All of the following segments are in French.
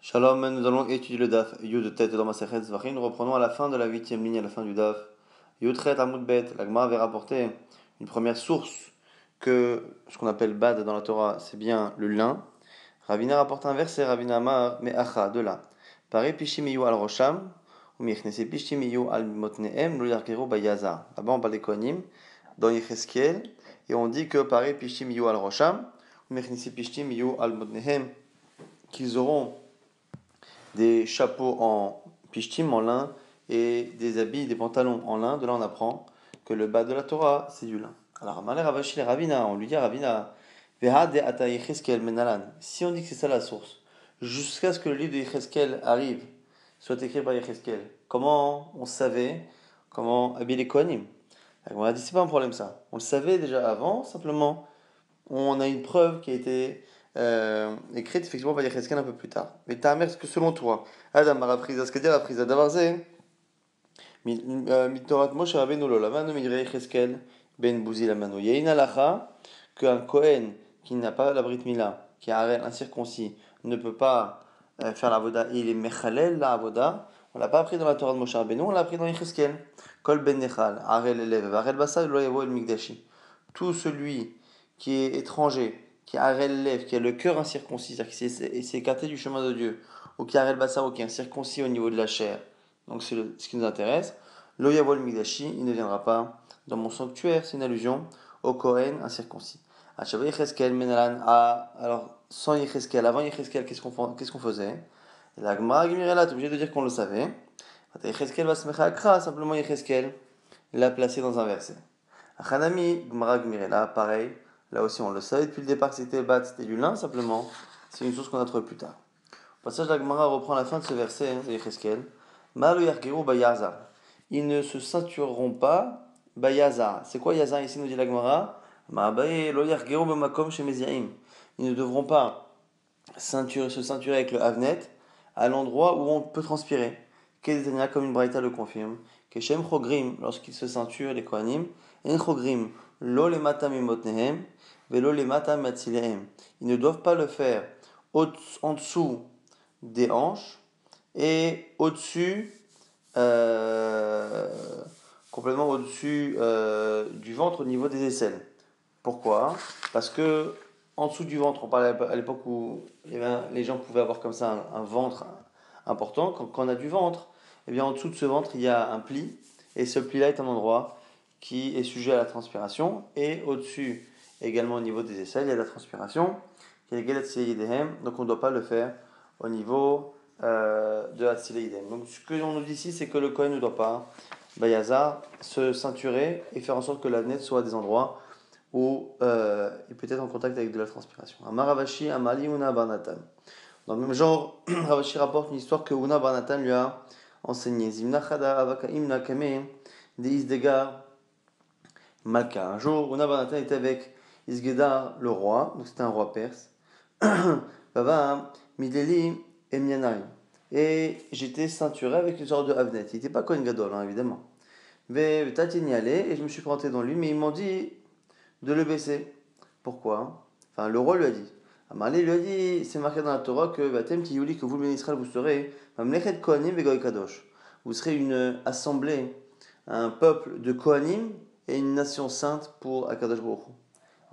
Shalom, nous allons étudier le DAF Yud Tet dans Masechet Zvachim. Nous reprenons à la fin de la 8e ligne, à la fin du DAF. Yud Chet Amud Bet. La Gemara avait rapporté une première source que ce qu'on appelle Bad dans la Torah, c'est bien le lin. Ravina rapporte un verset, Ravina Amar Me'acha, de là. Pare Pishimiyu al Rosham, ou Mechnese Pishimiyu al Motneem, lo Yarkero Bayaza. Là-bas on parle des Kohanim, dans Yecheskel, et on dit que Pare Pishimiyu al Rosham, ou Mechnese Pishimiyu al Motneem, qu'ils auront des chapeaux en pishtim, en lin, et des habits, des pantalons en lin. De là, on apprend que le bas de la Torah, c'est du lin. Alors, Malé Ravashi Ravina, on lui dit à Ravina, Veha de Ata Yecheskel Menalan. Si on dit que c'est ça la source, jusqu'à ce que le livre de Yecheskel arrive, soit écrit par Yecheskel, comment on savait comment habiller les Kohanim? On a dit, c'est pas un problème ça. On le savait déjà avant, simplement, on a une preuve qui a été écrite effectivement par Yecheskel un peu plus tard. Mais ta mère, ce que selon toi, Adam a appris ce que dit la prise d'Avarze, Mitorat Moshe Rabbeinu lo lavanu midrei Yecheskel ben Bouzi lamanu. Il y a une halakha qu'un Kohen qui n'a pas la Brit Mila, qui a un incirconcis, ne peut pas faire la voda. Il est mechalel la voda. On l'a pas appris dans la Torah de Moshe Rabbeinu, on l'a appris dans Yecheskel. Kol ben nechal, arel elev, arel basa, lo yavo el mikdashi. Tout celui qui est étranger, qui a arel elev, qui a le cœur incirconcis, c'est-à-dire qui s'est écarté du chemin de Dieu, ou qui a arel basa, ou qui est incirconcis au niveau de la chair. Donc c'est ce qui nous intéresse. Lo yavo el mikdashi, il ne viendra pas dans mon sanctuaire, c'est une allusion au Kohen incirconcis. Alors, sans Yecheskel, avant Yecheskel, qu'est-ce qu'on faisait? La Gemara Gemirela, t'es obligé de dire qu'on le savait. Yecheskel va se mettre à Kra, simplement Yecheskel l'a placé dans un verset. Hanami, Gemara Gemirela, pareil. Là aussi, on le savait depuis le départ que c'était bat, c'était du lin, simplement. C'est une chose qu'on a trouvée plus tard. Au passage, la Gemara reprend la fin de ce verset de Yecheskel. Malo Yargeru Bayaza. Ils ne se ceintureront pas Bayaza. C'est quoi Yaza ici, nous dit la Gemara? Ils ne devront pas se ceinturer avec le havnet à l'endroit où on peut transpirer. Kedetania, comme une braïta le confirme. Keshem chogrim, lorsqu'ils se ceinturent, les kohanim, en chogrim, lo le matam imotnehem, velo le matam matzilehem. Ils ne doivent pas le faire en dessous des hanches et au-dessus, euh, complètement au-dessus du ventre au niveau des aisselles. Pourquoi? Parce que en dessous du ventre, on parlait à l'époque où les gens pouvaient avoir comme ça un ventre important. Quand on a du ventre, eh bien en dessous de ce ventre, il y a un pli. Et ce pli-là est un endroit qui est sujet à la transpiration. Et au-dessus, également au niveau des aisselles, il y a la transpiration. Donc on ne doit pas le faire au niveau de Hatzileidem. Donc ce que l'on nous dit ici, c'est que le Kohen ne doit pas, Bayaza, se ceinturer et faire en sorte que la net soit à des endroits où il peut être en contact avec de la transpiration. Amar Ravashi, Amali Una Barnatan. Dans le même genre, Ravashi rapporte une histoire que Una Barnatan lui a enseigné. Zimna Chada Avaka Imna Kame de Isdegar Malka. Un jour, Una Barnatan était avec Isgedar, le roi, donc c'était un roi perse. Baba Mideli Emyanari. Et j'étais ceinturé avec une sorte de havnet. Il n'était pas Kohen Gadol, hein, évidemment. Mais Tatini allait et je me suis présenté dans lui, mais ils m'ont dit de le baisser. Pourquoi? Enfin, le roi lui a dit. Amalé lui a dit, c'est marqué dans la Torah que Vatem Tiyuli, que vous, le béni Israël, vous serez Mamlechet Kohanim Vegoy Kadosh. Vous serez une assemblée, un peuple de Kohanim et une nation sainte pour Akadosh Baruch Hu.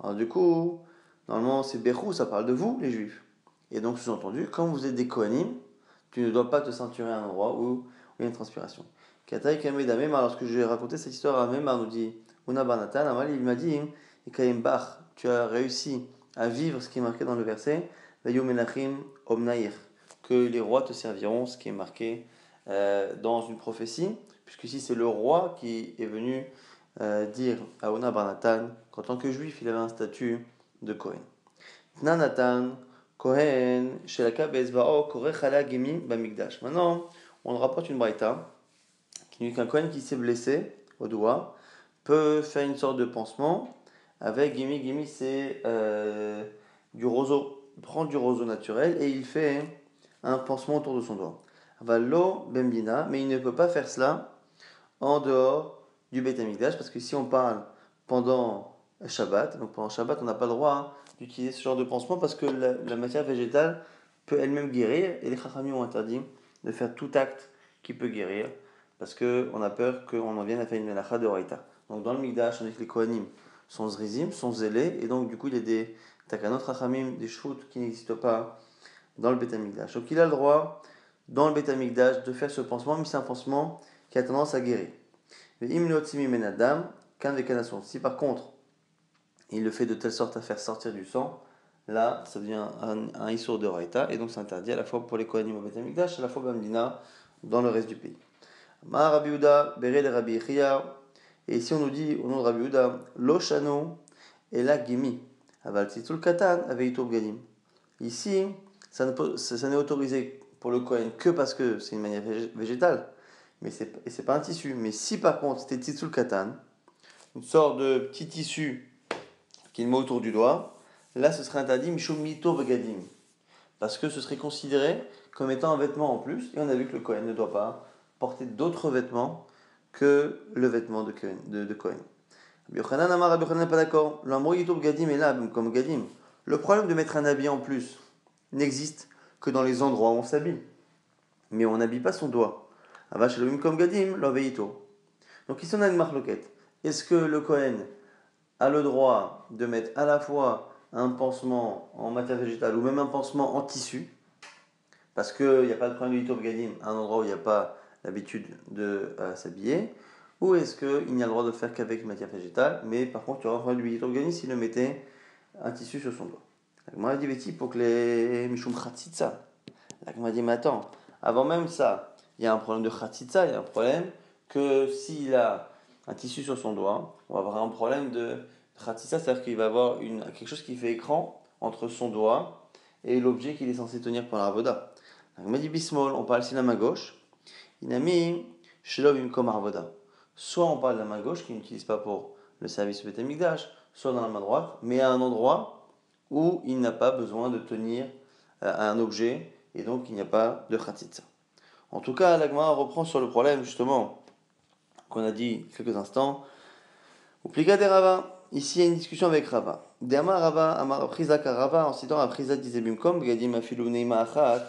Alors du coup, normalement c'est Bechou, ça parle de vous, les Juifs. Et donc sous-entendu, quand vous êtes des Kohanim, tu ne dois pas te ceinturer à un endroit où il y a une transpiration. Kataï Kameh Damemar, lorsque je lui ai raconté cette histoire à Memar, nous dit Una Barnatan, Amal, il m'a dit, et Kaim Bach, tu as réussi à vivre ce qui est marqué dans le verset, Vayu Menachim Omnair, que les rois te serviront, ce qui est marqué dans une prophétie, puisque ici c'est le roi qui est venu dire à Una Barnatan qu'en tant que juif, il avait un statut de Kohen. Nanatan, Kohen, Shelaka Bezvao, Korechala Gemi Bamikdash. Maintenant, on rapporte une braïta qui dit qu'un Kohen qui s'est blessé au doigt peut faire une sorte de pansement avec Gimi. C'est du roseau. Il prend du roseau naturel et il fait un pansement autour de son doigt. Valo Bembina, mais il ne peut pas faire cela en dehors du Beit Hamikdash, parce que si on parle pendant Shabbat, donc pendant Shabbat, on n'a pas le droit d'utiliser ce genre de pansement parce que la matière végétale peut elle-même guérir, et les Chachamim ont interdit de faire tout acte qui peut guérir, parce qu'on a peur qu'on en vienne à faire une melacha de Horaïta. Donc dans le Mikdash, on dit que les Kohanim sont zrizim, sont zélés, et donc du coup il y a des takanot Chachamim, des shvut qui n'existent pas dans le Beth Amikdash. Donc il a le droit, dans le Beth Amikdash, de faire ce pansement, mais c'est un pansement qui a tendance à guérir. Si par contre, il le fait de telle sorte à faire sortir du sang, là, ça devient un issour de Raïta, et donc c'est interdit à la fois pour les Kohanim au Beth Amikdash, à la fois Bamdina dans le reste du pays. Ma Rabbi Yehuda, Bere de Rabbi Yechia, et ici on nous dit au nom de Rabbi Yehuda, Lo Shano et la Gimi, Aval Tzitzul Katan, Aveito Bgadim. Ici, ça n'est autorisé pour le Kohen que parce que c'est une manière végétale, mais c'est pas un tissu. Mais si par contre c'était Tzitzul Katan, une sorte de petit tissu qu'il met autour du doigt, là ce serait interdit Mishum Mito Bgadim, parce que ce serait considéré comme étant un vêtement en plus, et on a vu que le Kohen ne doit pas porter d'autres vêtements que le vêtement de Kohen. Rabbi Yochanan Amar, Rabbi Yochanan n'est pas d'accord. L'amroyito Bgadim est là, comme Gadim. Le problème de mettre un habit en plus n'existe que dans les endroits où on s'habille, mais on n'habille pas son doigt. Avash Elohim comme Gadim, l'enveito. Donc ici on a une marloquette. Est-ce que le Kohen a le droit de mettre à la fois un pansement en matière végétale ou même un pansement en tissu, parce qu'il n'y a pas de problème de Yitob Gadim à un endroit où il n'y a pas l'habitude de s'habiller, ou est-ce qu'il n'y a le droit de le faire qu'avec une matière végétale, mais par contre il y aura un problème de Yitob Gadim s'il le mettait un tissu sur son doigt. La Gemara dit Veti pour que les Mishum Khatsitsa. La Gemara dit mais attends, avant même ça, il y a un problème de Khatsitsa, il y a un problème que s'il a un tissu sur son doigt, on va avoir un problème de Khatsitsa, c'est-à-dire qu'il va avoir quelque chose qui fait écran entre son doigt et l'objet qu'il est censé tenir pour la Avoda. La Gemara dit Bismol, on parle ici de la main gauche. Il a mis Shelov Imkom Avoda. Soit on parle de la main gauche qu'il n'utilise pas pour le service Beth Amikdash, soit dans la main droite, mais à un endroit où il n'a pas besoin de tenir un objet et donc il n'y a pas de khatzitza. En tout cas, la Gemara reprend sur le problème justement qu'on a dit quelques instants. Oupliga de Rava. Ici, il y a une discussion avec Rava. De'amar Rava, Amar Prizak Rava, en citant à Prizak disait Bimkom, Gadim Afilu Neima Achat,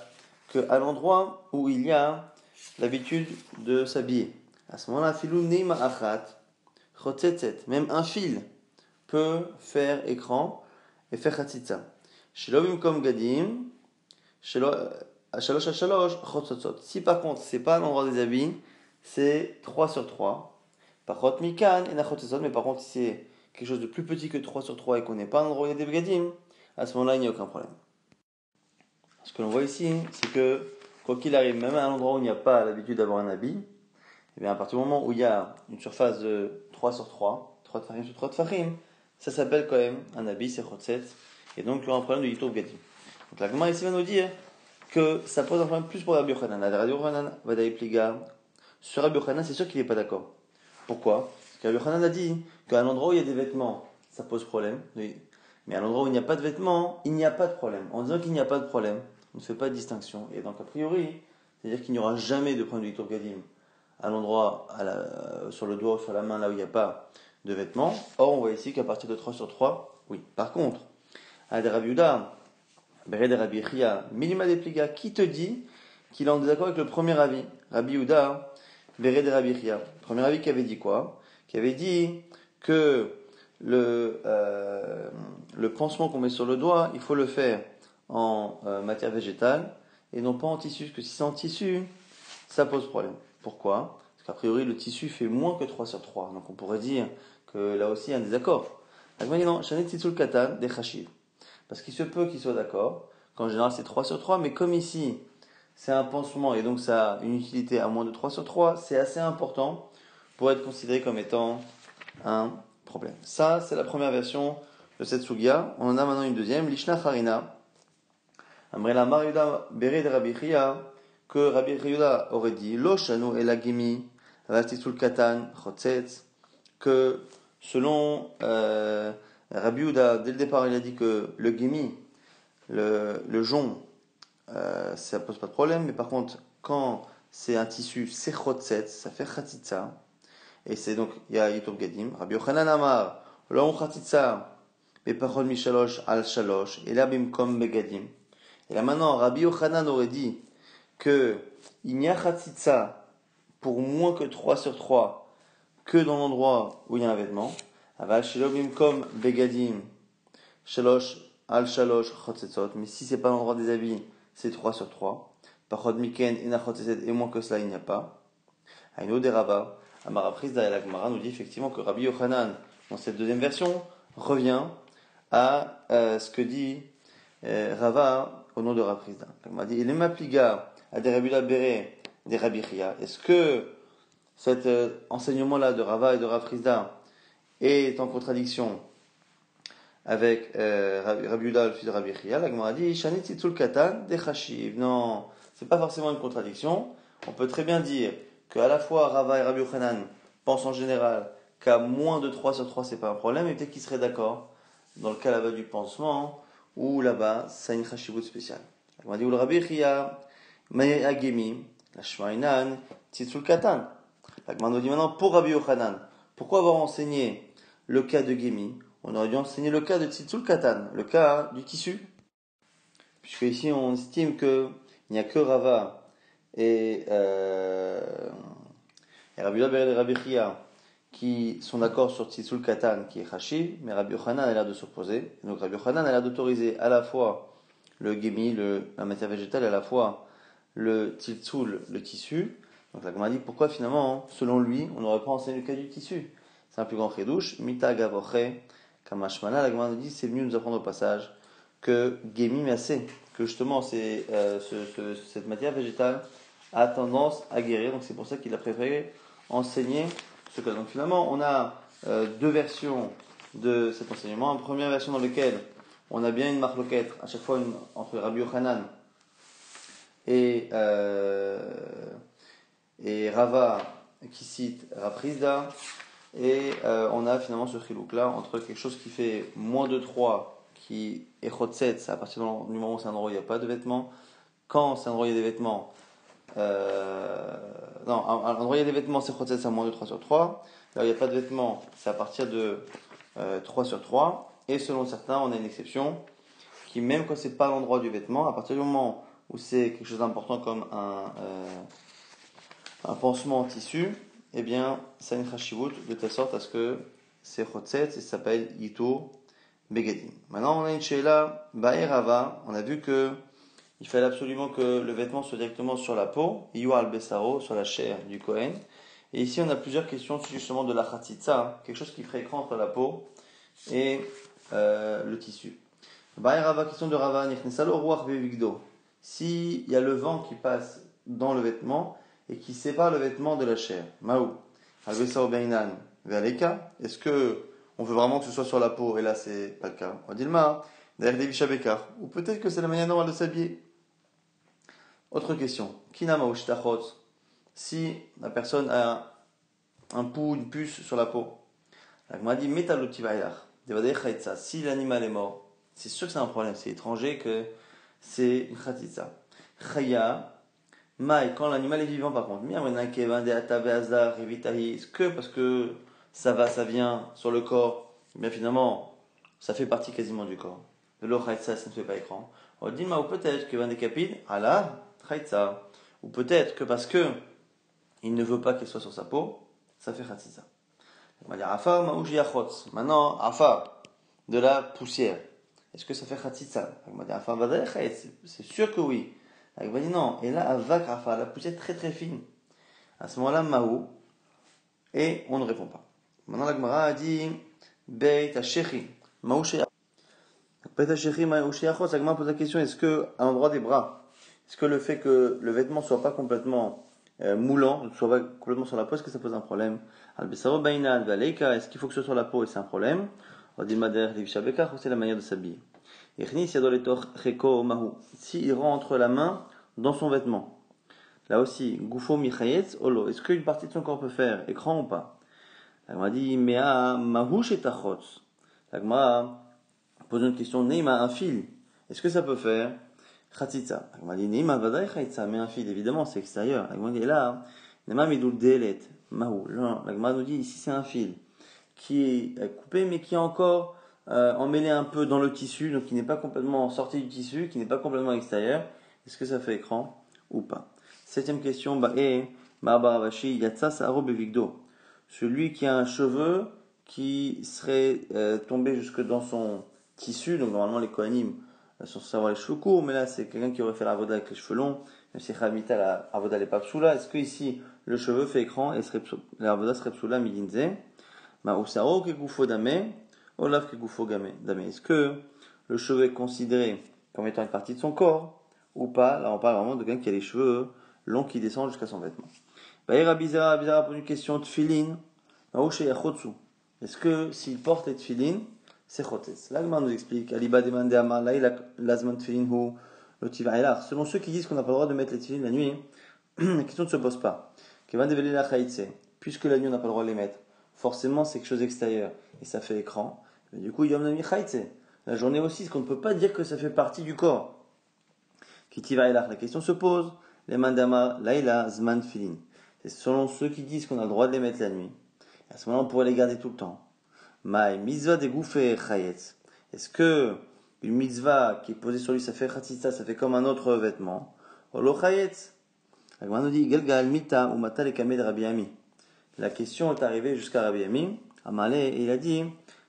qu'à l'endroit où il y a l'habitude de s'habiller, à ce moment-là, Afilu Neima Achat, Chotzetzet, même un fil peut faire écran et faire khatzitza. Shelo bimkom gadim, shelo shalosh shalosh chotzotzot. Si par contre c'est pas l'endroit des habits, c'est 3 sur 3. Pachot mikan et nachotzotzot, mais par contre si c'est quelque chose de plus petit que 3 sur 3 et qu'on n'est pas dans l'endroit des gadim, à ce moment-là il n'y a aucun problème. Ce que l'on voit ici, c'est que quoi qu'il arrive, même à un endroit où il n'y a pas l'habitude d'avoir un habit, et bien à partir du moment où il y a une surface de 3 sur 3, 3 de farim sur 3 de farim, ça s'appelle quand même un habit, c'est chotzet, et donc il y aura un problème de yitob gadim. Donc la Gemara ici va nous dire que ça pose un problème plus pour Rabbi Yochanan. Rabbi Yochanan va d'ailleurs pliga. Sur Rabbi Yochanan, c'est sûr qu'il n'est pas d'accord. Pourquoi? Parce que Rabbi Yochanan a dit qu'à l'endroit où il y a des vêtements, ça pose problème. Oui. Mais à l'endroit où il n'y a pas de vêtements, il n'y a pas de problème. En disant qu'il n'y a pas de problème, on ne fait pas de distinction. Et donc a priori, c'est-à-dire qu'il n'y aura jamais de problème de yitob gadim à l'endroit, sur le doigt ou sur la main, là où il n'y a pas de vêtements. Or, on voit ici qu'à partir de 3 sur 3, oui. Par contre, à des Rabbi Yehuda, Bere de Rabbi Yechia, Minima de Pliga, qui te dit qu'il est en désaccord avec le premier avis? Rabbi Yehuda, Bere de Rabbi Yechia. Premier avis qui avait dit quoi? Qui avait dit que le pansement qu'on met sur le doigt, il faut le faire en matière végétale et non pas en tissu, parce que si c'est en tissu, ça pose problème. Pourquoi? Parce qu'a priori, le tissu fait moins que 3 sur 3. Donc on pourrait dire que là aussi, il y a un désaccord. Non, Shanet Tzitzul Katan, des Chashiv. Parce qu'il se peut qu'ils soient d'accord, qu'en général c'est 3 sur 3, mais comme ici, c'est un pansement et donc ça a une utilité à moins de 3 sur 3, c'est assez important pour être considéré comme étant un problème. Ça, c'est la première version de cette Sugia. On en a maintenant une deuxième, Lishna Harina. Amrela Mariuda Bere de Rabbi Chia, que Rabbi Yehuda aurait dit Lo shanu el agimi v'atisul katan chotzetz, que selon Rabbi Yehuda, dès le départ il a dit que le gimi, le jonc, ça pose pas de problème, mais par contre quand c'est un tissu c'est chotzetz, ça fait chatitza, et c'est donc il y a yitob gadim. Rabbi Yochanan Amar Lo chatitza bepachot mishalosh al shalosh et là bimkom begadim. Et là maintenant, Rabbi Yochanan aurait dit que il n'y a chatzitza pour moins que 3 sur 3 que dans l'endroit où il y a un vêtement. Aval shelo bimkom begadim shalosh al shalosh chotzetzot. Mais si c'est pas l'endroit des habits, c'est 3 sur 3. Pachod miken ena chotzetzet, et moins que cela, il n'y a pas. Aïno de Rava, Amara Prisda et la Gemara nous dit effectivement que Rabbi Yochanan, dans cette deuxième version, revient à ce que dit Rava au nom de Rav Prisda. La Gemara dit, il est m'appliga à des Rabbi Béré, des Rabbi Chia. Est-ce que cet enseignement-là de Rava et de Rav Prisda est en contradiction avec Rabbi Uda, le fils de Rabbi Chia? La Gemara dit, Shani Tzitzul Katan de Chashiv. Non, c'est pas forcément une contradiction. On peut très bien dire qu'à la fois Rava et Rabbi Yochanan pensent en général qu'à moins de 3 sur 3 c'est pas un problème, et peut-être qu'ils seraient d'accord dans le cas là-bas du pansement, où là-bas ça a une chashivut spéciale. On va dire, le Rabbi Chia, Maï Agemi, la Shmainan, Tzitzul Katan. On nous dit maintenant, pour Rabbi Yochanan, pourquoi avoir enseigné le cas de Gemi? On aurait dû enseigner le cas de Tzitzul Katan, le cas du tissu. Puisque ici on estime qu'il n'y a que Rava et Rabbi Uda et Rabbi Chia qui sont d'accord sur Tzitzul Katan qui est Chashiv, mais Rabbi Yochanan a l'air de s'opposer. Donc Rabbi Yochanan a l'air d'autoriser à la fois le Gemi, la matière végétale, et à la fois le Tzitzul, le tissu. Donc la Gemara dit pourquoi finalement, selon lui, on n'aurait pas enseigné le cas du tissu. C'est un plus grand chidouche. Mita gavoche kamashmana. La Gemara nous dit c'est mieux nous apprendre au passage que Gemi Massé, que justement cette matière végétale a tendance à guérir. Donc c'est pour ça qu'il a préféré enseigner ce cas. Donc finalement, on a deux versions de cet enseignement. Une première version dans laquelle on a bien une marloquette, à chaque fois entre Rabbi Yochanan et Rava qui cite Rav Prisda, et on a finalement ce chilouk là entre quelque chose qui fait moins de 3 qui est chotset, c'est à partir du moment où c'est un endroit où il n'y a pas de vêtements. Quand c'est un endroit où il y a des vêtements, non, un endroit où il y a des vêtements, c'est chotset, c'est à moins de 3 sur 3. Là où il n'y a pas de vêtements, c'est à partir de 3 sur 3. Et selon certains, on a une exception qui, même quand c'est pas l'endroit du vêtement, à partir du moment où c'est quelque chose d'important comme un pansement en tissu, eh bien, ça a une chashivut de telle sorte à ce que c'est chotset et ça s'appelle yito begadim. Maintenant, on a une sheila ba'erava. On a vu que il fallait absolument que le vêtement soit directement sur la peau, yual besaro, sur la chair du Kohen. Et ici, on a plusieurs questions justement de la chatzitza, quelque chose qui ferait écran entre la peau et le tissu. Ba'erava, question de Rava, nichnesalo ruach bevigdo. S'il y a le vent qui passe dans le vêtement et qui sépare le vêtement de la chair, maou, al-besaro beinan, ve'aleka, est-ce que on veut vraiment que ce soit sur la peau, et là c'est pas le cas. On dit le ma, derrière des bishabekar, ou peut-être que c'est la manière normale de s'habiller. Autre question. Kinama ou shtachot, si la personne a un pouls, une puce sur la peau. La Gemara dit metalotivayach, devadei chaytza. Si l'animal est mort, c'est sûr que c'est un problème, c'est étranger que c'est une chatitza. Chaya, mai, quand l'animal est vivant par contre. Est-ce que parce que ça va, ça vient sur le corps, bien finalement, ça fait partie quasiment du corps. De l'eau chaytza, ça ne fait pas écran. On dit, ou peut-être que vendekapid, Allah, chaytza. Ou peut-être que parce que il ne veut pas qu'elle soit sur sa peau, ça fait chaytza. On va dire, afar ma'uji achotz. Maintenant, afar, de la poussière. Est-ce que ça fait chaytza? On va dire, afar vadei chaytz. C'est sûr que oui. On va dire, non. Et là, avak afar, la poussière très très fine. À ce moment-là, ma'ou. Et on ne répond pas. Maintenant, la Gemara a dit, beit hasheri, ma'ushi achotz. Beit hasheri, ma'ushi achotz. La Gemara pose la question, est-ce que, à l'endroit des bras, est-ce que le fait que le vêtement soit pas complètement moulant, ne soit pas complètement sur la peau, est-ce que ça pose un problème? Al-Besaro Bainal, Valeika, est-ce qu'il faut que ce soit sur la peau et c'est un problème? Odimader, Levishabekar, ou c'est la manière de s'habiller? Echnis, Yadoletor, Reko, Mahu. S'il rentre la main dans son vêtement. Là aussi, Goufo, Michayetz, Olo. Est-ce qu'une partie de son corps peut faire écran ou pas? La Gemara dit, Mea, Mahu, Shetachotz. La Gemara pose une question, Neima, un fil. Est-ce que ça peut faire? Khatitza. La Gemara dit, Neima, Vadaï, Khatitza. Mais un fil, évidemment, c'est extérieur. La Gemara dit, là, Nema, Midul, Delet. Mahou. La Gemara nous dit ici c'est un fil qui est coupé mais qui est encore emmêlé un peu dans le tissu, donc qui n'est pas complètement sorti du tissu, qui n'est pas complètement extérieur, est-ce que ça fait écran ou pas? Septième question, Mahabaravashi, Yatsa Saharo Bevigdo. Celui qui a un cheveu qui serait tombé jusque dans son tissu, donc normalement les Kohanim sont censés avoir les cheveux courts, mais là c'est quelqu'un qui aurait fait la avoda avec les cheveux longs, même si Khamita la avoda n'est pas psoula. Est-ce que ici le cheveu fait écran et la avoda serait psoula midinze? Ma'usaro kegufo dame, olaf kegufo dame. Est-ce que le cheveu est considéré comme étant une partie de son corps ou pas? Là on parle vraiment de quelqu'un qui a les cheveux longs qui descendent jusqu'à son vêtement. Bahira Bizarre pose une question de tfilin. Est-ce que s'il porte les tfilin, c'est chotez? L'Agma nous explique, Aliba demande à Malaï l'azman tfilin hu le tivaïlar. Selon ceux qui disent qu'on n'a pas le droit de mettre les tfilin la nuit, la question ne se pose pas. Puisque la nuit on n'a pas le droit de les mettre, forcément c'est quelque chose d'extérieur et ça fait écran. Mais du coup, yom nami chaytse. La journée aussi, parce qu'on ne peut pas dire que ça fait partie du corps. Kitivaïlar, la question se pose. Les mandama laïla zman tfilin. C'est selon ceux qui disent qu'on a le droit de les mettre la nuit. Et à ce moment-là, on pourrait les garder tout le temps. Maï, mitzvah de gouffé chayetz. Est-ce que une mitzvah qui est posée sur lui, ça fait khatitsa, ça fait comme un autre vêtement? Olo chayetz. La Gemara nous dit, Galgal mita ou mata le kameh de Rabbi Ami. La question est arrivée jusqu'à Rabbi Ami. Amalé, et il a dit,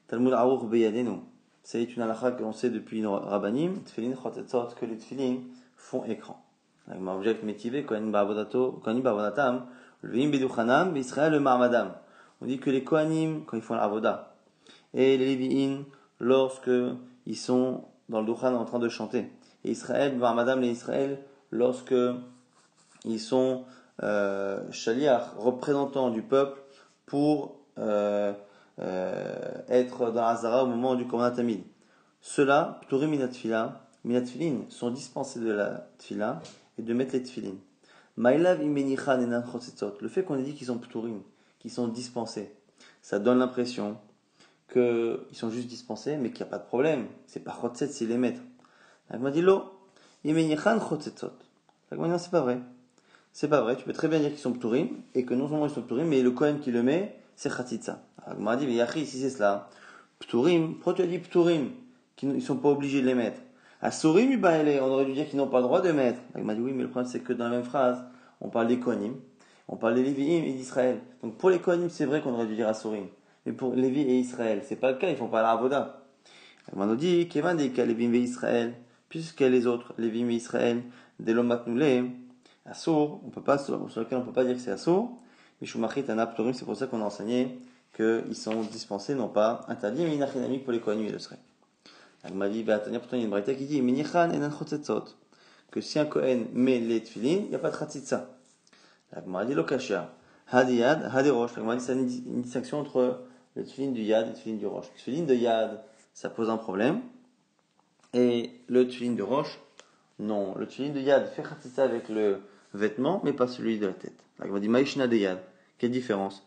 Talmud aruch beyadenu. C'est une halakha que l'on sait depuis nos rabbanim, tfilin chotetzot, que les tfilin font écran. La Gemara objecte métivé, kohanim ba'avodatam, l'veim beduchanam, b'Israël le ma'amadam. On dit que les kohanim, quand ils font l'avoda, et les lévi'in, lorsque ils sont dans le duchan en train de chanter, et Israël, ma'amadam, les Israël, lorsque ils sont shaliach, représentants du peuple, pour être dans Hazara au moment du Korban Tamid. Ceux-là, pturim minatfilin, sont dispensés de la tfila et de mettre les tfilin. Maïlav imenichan enan chotzetzot. Le fait qu'on ait dit qu'ils sont pturim, qu'ils sont dispensés, ça donne l'impression qu'ils sont juste dispensés, mais qu'il n'y a pas de problème. C'est pas chotzet s'ils les mettent. La Gemara dit lo, imenichan chotzetzot. La Gemara dit non, c'est pas vrai. C'est pas vrai, tu peux très bien dire qu'ils sont pturim, et que non seulement ils sont pturim, mais le Kohen qui le met, c'est Khatitsa. Alors, m'a dit, mais Yachi, si c'est cela, pturim, pourquoi tu as dit pturim, qu'ils sont pas obligés de les mettre? Asurim, on aurait dû dire qu'ils n'ont pas le droit de mettre. Il m'a dit, oui, mais le problème, c'est que dans la même phrase, on parle des Kohanim, on parle des Lévi'im et d'Israël. Donc, pour les Kohanim, c'est vrai qu'on aurait dû dire Asurim. Mais pour Lévi et Israël, c'est pas le cas, ils font pas la avoda. Il m'a dit, Kevan des Lévi'im et Israël, puisque les autres, Lévi'im et Israël, des Lomatnoulé, Assour, on peut pas, sur lequel on peut pas dire que c'est Assour. Mishumachit anaptorim, c'est pour ça qu'on a enseigné qu'ils sont dispensés, non pas interdits, mais inachinamiques pour les Kohanim, il le serait. Elle m'a dit, pourtant il y a une braïta qui dit, minichan enan chotzetzot, que si un Kohen met les tfilin, il n'y a pas de chatzitza. Elle m'a dit, lokashia, hadi yad, hadi rosh. Elle m'a dit, c'est une distinction entre le tfilin du yad et le tfilin du rosh. Le tfilin de yad, ça pose un problème, et le tfilin de rosh, non. Le tfilin de yad fait chatzitza avec le vêtement, mais pas celui de la tête. Elle m'a dit, maïshna de yad. Quelle différence?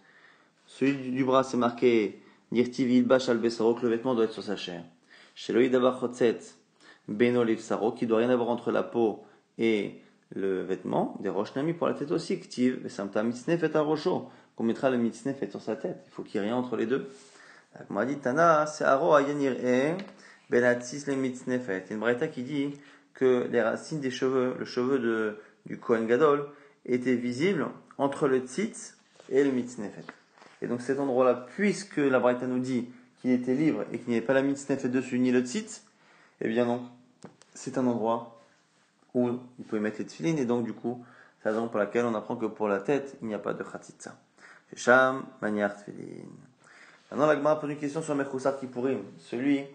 Celui du bras, c'est marqué Nirtivil Bash al Besaro, que le vêtement doit être sur sa chair. Chez Loïd Abachotzet Beno Livsaro, qui doit rien avoir entre la peau et le vêtement. Des Roshnami pour la tête aussi, Ktiv, Samta Mitznef et Arosho, qu'on mettra le Mitznef sur sa tête. Il faut qu'il n'y ait rien entre les deux. On m'a dit Tana, c'est Aro Ayanir E, Benatis le Mitznefet. Il y a une braïta qui dit que les racines des cheveux, le cheveu du Kohen Gadol, étaient visibles entre le tzitz et le mitznefet. Et donc cet endroit-là, puisque la Braïta nous dit qu'il était libre et qu'il n'y avait pas la mitznefet dessus ni le tzitz, eh bien donc c'est un endroit où il pouvait mettre les tfilin, et donc du coup c'est la raison pour laquelle on apprend que pour la tête il n'y a pas de khatitza. Sham maniar tfilin. Maintenant la Gemara pose une question sur Mechoussar Kippourim, celui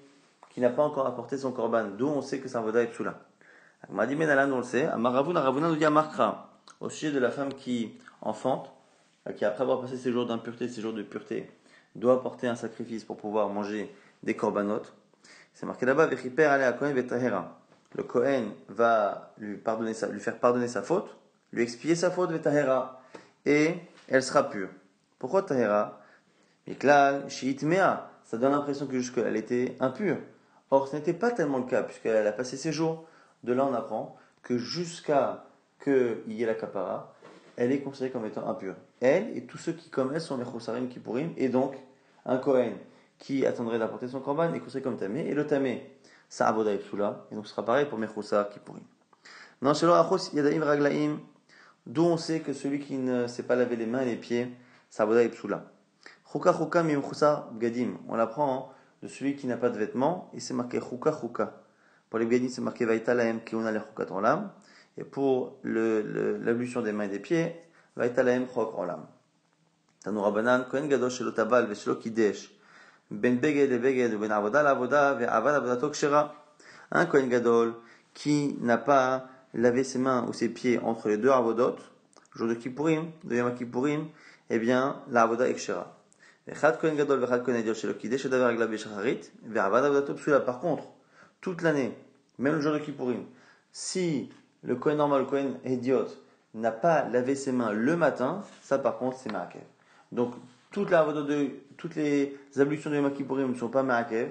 qui n'a pas encore apporté son korban, d'où on sait que c'est un voda et psula. La Gemara dit Menalan on le sait, Amaravuna nous dit Amarkra, au sujet de la femme qui enfante, qui après avoir passé ses jours d'impureté, ses jours de pureté, doit apporter un sacrifice pour pouvoir manger des corbanotes. C'est marqué là-bas, Vechiper ale a Kohen vetahera. Le Kohen va lui faire pardonner sa faute, lui expier sa faute vetahera, et elle sera pure. Pourquoi tahera? Miklal shiitmea. Ça donne l'impression que jusque-là elle était impure. Or, ce n'était pas tellement le cas, puisqu'elle a passé ses jours. De là, on apprend que jusqu'à qu'il y ait la kapara, elle est considérée comme étant impure. Elle et tous ceux qui, comme elle, sont les chosarim kippourim, et donc un Kohen qui attendrait d'apporter son korban est considéré comme tamé. Et le tamé, ça avoda et psoula. Et donc ce sera pareil pour Mechoussa qui pourrit. Non, chez l'orachos, yadaim raglaim, d'où on sait que celui qui ne sait pas laver les mains et les pieds, ça avoda et psoula. Chouka chouka mi mechoussa bgadim. On l'apprend de celui qui n'a pas de vêtements, et c'est marqué chouka chouka. Pour les bgadim, c'est marqué vaitalaem ki on a les choukat olam. Et pour l'ablution des mains et des pieds, vaitalaem chok olam. Tanu Rabbanan, Kohen Gadol shelo tabal veshelo kidesh, ben beged le beged, ou ben avoda la avoda, ve'avad avodato kshera. Un Kohen Gadol qui n'a pas lavé ses mains ou ses pieds entre les deux avodot, jour de Kippourim, de Yom Kippourim, eh bien, la avoda est kshera. Ve'chad Kohen Gadol ve'chad Kohen Gadol shelo kidesh, edavar aglav be'shacharit, ve'avad avodato psula. Par contre, toute l'année, même le jour de Kippourim, si le Kohen normal, le Kohen idiot, n'a pas lavé ses mains le matin, ça par contre c'est ma'akev. Donc, toutes les ablutions de Yom Kippourim ne sont pas ma'akev,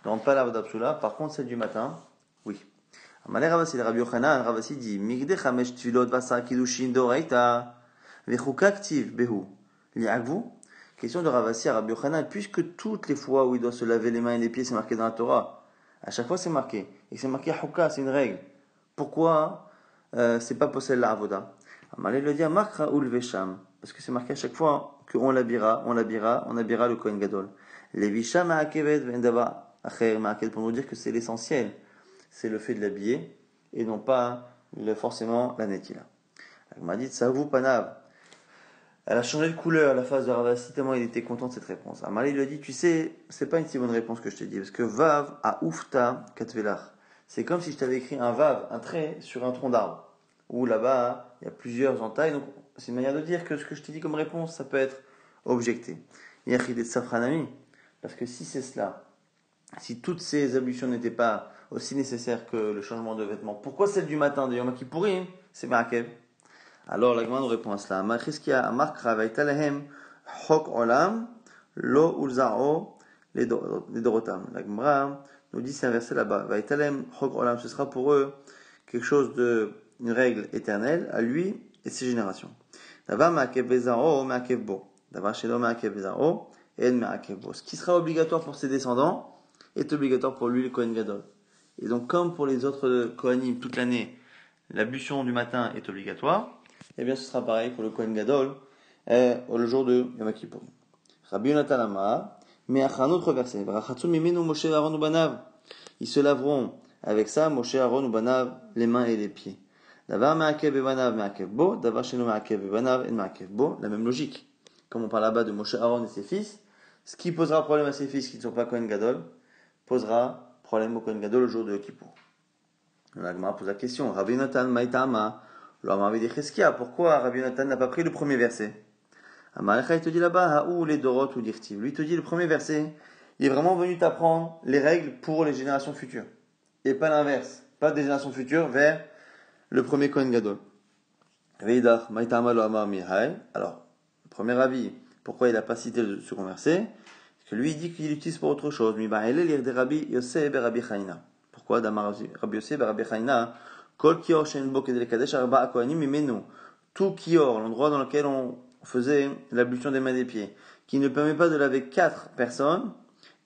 ne rentrent pas la avoda psula. Par contre, celle du matin, oui. Amalé Ravasi, le Rabbi Yochanan, Ravasi dit, Migde chamesh tfilot vasa kidushin doraita, vechuka ktiv behu. Li'agvu. Question de Ravasi à Rabbi Yochanan, puisque toutes les fois où il doit se laver les mains et les pieds, c'est marqué dans la Torah, à chaque fois c'est marqué, et c'est marqué chuka, c'est une règle. Pourquoi c'est pas possible la avoda? Amalé le dit, Makra ul vesham. Parce que c'est marqué à chaque fois qu'on l'habillera le Kohen Gadol. Levisha ma'akevet vendava acher ma'akevet, pour nous dire que c'est l'essentiel. C'est le fait de l'habiller, et non pas forcément la netila. Elle m'a dit, ça vous panav. Elle a changé de couleur à la face de Ravasi, tellement il était content de cette réponse. Amalé lui a dit, tu sais, c'est pas une si bonne réponse que je t'ai dit, parce que vav a ufta katvelach. C'est comme si je t'avais écrit un vav, un trait, sur un tronc d'arbre. Où là-bas, il y a plusieurs entailles, donc c'est une manière de dire que ce que je t'ai dit comme réponse, ça peut être objecté. Parce que si c'est cela, si toutes ces ablutions n'étaient pas aussi nécessaires que le changement de vêtements, pourquoi celle du matin de Yom Kippourim, c'est ma'akev? Alors la Gemara nous répond à cela. Ma'chizkia amarkra vaitalahem chok olam lo ulzao les dorotam. La Gemara nous dit, c'est un verset là-bas. Vaitalahem chok olam, ce sera pour eux quelque chose une règle éternelle à lui et ses générations. Davar ma'akev bezaro ma'akev bo. Davar shelo ma'akev bezaro et ma'akev bo. Ce qui sera obligatoire pour ses descendants est obligatoire pour lui, le Kohen Gadol. Et donc, comme pour les autres Kohanim toute l'année, l'ablution du matin est obligatoire, eh bien, ce sera pareil pour le Kohen Gadol, le jour de Yom Kippur. Rabbi Yonatan Amar, mais un autre verset. Vrachatsu mimenu Moshe Aaron ou Banav. Ils se laveront avec ça, Moshe Aaron ou Banav, les mains et les pieds. Davar ma'akev banav ma'akev bo, davar sheno ma'akev banav et ma'akev bo. La même logique. Comme on parle là-bas de Moshe Aaron et ses fils, ce qui posera problème à ses fils qui ne sont pas Kohen Gadol, posera problème au Kohen Gadol le jour de Kippour. La Gemara pose la question. Rabbi Yonatan Maïtama, l'homme dit Cheskia, pourquoi Rabbi Yonatan n'a pas pris le premier verset? Amalecha, il te dit là-bas, Haou les Dorot ou Dirtiv. Lui, il te dit le premier verset, il est vraiment venu t'apprendre les règles pour les générations futures. Et pas l'inverse. Pas des générations futures vers le premier Kohen Gadol. Veidach, Maïtama lo Amar Mihai. Alors, le premier avis, pourquoi il n'a pas cité le second verset? Parce que lui, il dit qu'il l'utilise pour autre chose. Rabbi Yosef et Rabbi Chaina. Pourquoi Damar Rabbi Yosef et Rabbi Chaina? Kol kior shen bo kedel kadesh arba kohanim imenu. Tout kior, l'endroit dans lequel on faisait l'ablution des mains et des pieds, qui ne permet pas de laver 4 personnes,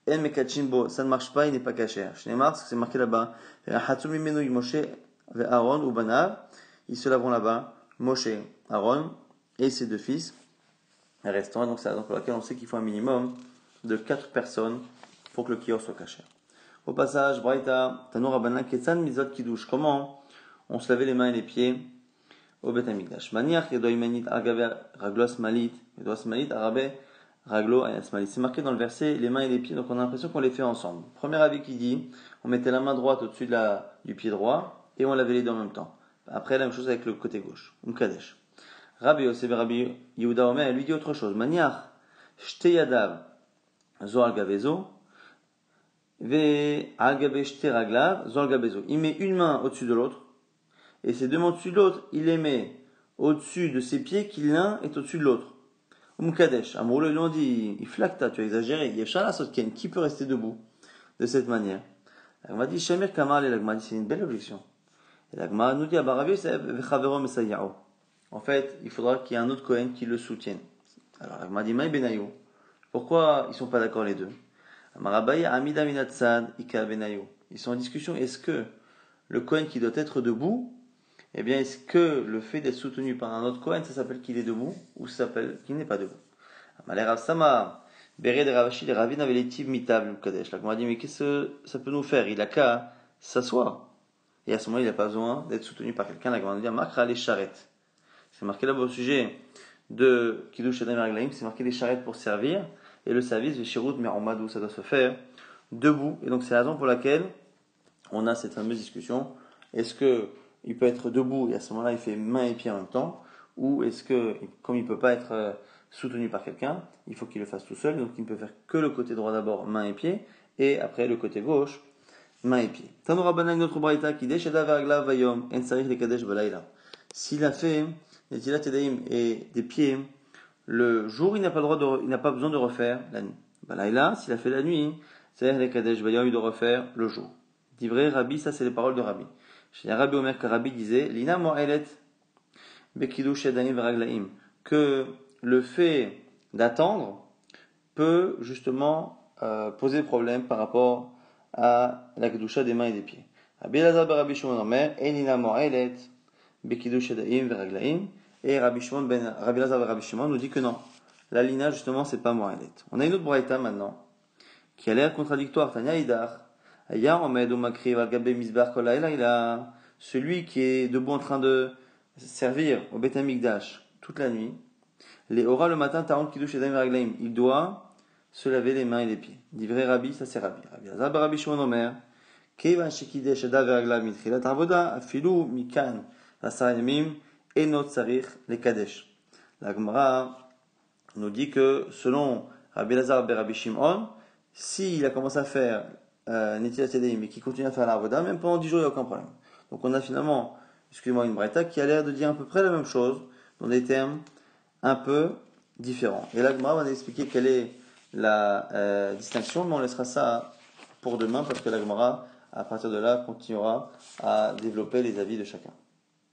en mekachimbo, ça ne marche pas, il n'est pas caché. Shneimar, c'est marqué là-bas. Hatsum imenu Moshe ve Aaron ou Banav. Ils se laveront là-bas. Moshe, Aaron et ses 2 fils restants. Donc c'est dans lequel on sait qu'il faut un minimum de 4 personnes pour que le kior soit caché. Au passage, Braïta, Tanu Rabbanan, Ketsan Mizot Kiddush. Comment on se lavait les mains et les pieds au Beth Amikdash? Maniach, Yedo Imanit, Agabe, Raglo Asmalit, Yedo Asmalit, Arabe, Raglo Asmalit. C'est marqué dans le verset, les mains et les pieds, donc on a l'impression qu'on les fait ensemble. Premier avis qui dit, on mettait la main droite au-dessus du pied droit, et on lavait les deux en même temps. Après, la même chose avec le côté gauche. Kadesh. Rabbi Yosef, Rabbi Yehuda Omer, lui dit autre chose. Maniach, Shte Yadav, Zo al Gavezo, Ve al Gabe Shte Raglav, Zo al Gabezo. Il met une main au-dessus de l'autre, et ces deux mains au-dessus de l'autre, il les met au-dessus de ses pieds, qui l'un est au-dessus de l'autre. Kadesh. Amoureux, ils lui ont dit, il flacta, tu as exagéré. Yeshala Sotken, qui peut rester debout de cette manière? L'agma dit, Shamir Kamal, et l'agma dit, c'est une belle objection. Et l'agma nous dit, Abaravi, c'est Vechavero Mesayao. En fait, il faudra qu'il y ait un autre Kohen qui le soutienne. Alors l'agma dit, Maï Benayo. Pourquoi ils sont pas d'accord les deux? Amarabaye Amida Minatsad Ika Benayo. Ils sont en discussion. Est-ce que le Kohen qui doit être debout, eh bien, est-ce que le fait d'être soutenu par un autre Kohen, ça s'appelle qu'il est debout ou ça s'appelle qu'il n'est pas debout? Amalé Rav Sama, Béré de Ravashi, les Ravin avaient les tiv mitav le Kadesh. La Gemara dit, mais qu'est-ce que ça peut nous faire? Il a qu'à s'asseoir. Et à ce moment, il n'a pas besoin d'être soutenu par quelqu'un. La Gemara dit, Makra les charrettes. C'est marqué là-bas au sujet de Kiddush Adam Raglaim, c'est marqué les charrettes pour servir. Et le service, le Shirut Me'omadou, ça doit se faire debout. Et donc, c'est la raison pour laquelle on a cette fameuse discussion. Est-ce que il peut être debout et à ce moment-là, il fait main et pied en même temps? Ou est-ce que, comme il ne peut pas être soutenu par quelqu'un, il faut qu'il le fasse tout seul. Donc, il ne peut faire que le côté droit d'abord, main et pied. Et après, le côté gauche, main et pied. Tanoura Banag, notre braïta, qui décheda vergla vayom, en sarich le kadesh balaïla. S'il a fait des tilat tedaim et des pieds, le jour, il n'a pas besoin de refaire la nuit. Balaïla, s'il a fait la nuit, sarich le kadesh vayom, il doit refaire le jour. Divrei Rabbi, ça c'est les paroles de Rabbi. Chez Rabbi Omer, que Rabbi disait, Lina mo'elet bekidush yadayim veraglaim, que le fait d'attendre peut justement poser problème par rapport à la kedusha des mains et des pieds. Rabbi Elazar ben Rabbi Shimon Omer, Lina mo'elet bekidush yadayim veraglaim, et Rabbi Elazar ben Rabbi Shimon nous dit que non. La lina justement c'est pas mo'elet. On a une autre braïta maintenant qui a l'air contradictoire. Tanya Idar. Il a celui qui est debout en train de servir au Beth Amikdash toute la nuit. Les aura le matin, il doit se laver les mains et les pieds. Divrei Rabbi, ça c'est Rabbi. Rabbi Elazar ben Rabbi Shimon Omer, Keivan shekidesh yadav ve'raglav mitchilat avoda, afilu mikan v'asar yamim enot sarich lekadesh. La Gemara nous dit que selon Rabbi Elazar ben Rabbi Shimon, s'il a commencé à faire Netilat Yadayim mais qui continue à faire l'Avoda, même pendant 10 jours, il n'y a aucun problème. Donc on a finalement, excusez-moi, une braïta qui a l'air de dire à peu près la même chose, dans des termes un peu différents. Et là, Gemara va nous expliquer quelle est la distinction, mais on laissera ça pour demain, parce que la Gemara, à partir de là, continuera à développer les avis de chacun.